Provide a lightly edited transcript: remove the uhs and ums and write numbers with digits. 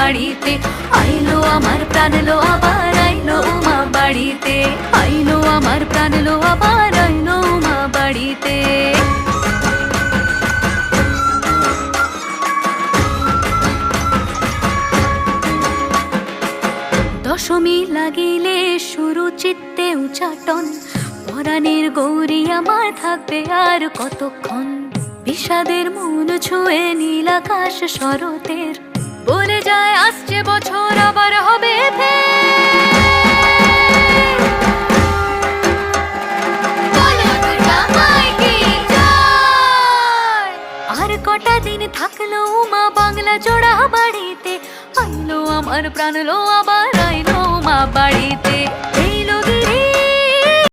বাড়িতে। আইলো আমার প্রাণ লো আবার আইলো উমা বাড়িতে, আইলো আমার প্রাণ লো আবার আইলো উমা বাড়িতে। দশমী লাগিলে শুরু চিত্তে উচাটন, পরাণের গৌরী আমার থাকবে আর কতক্ষণ। বিষাদের মন ছুঁয়ে নীল আকাশ শরতের, বলে যায় আসছে বছর আবার হবে আর কটা দিন থাকলো উমা বাংলা জোড়া বাড়িতে। আইলো আমার প্রাণ লো আবার আইলো উমা বাড়িতে।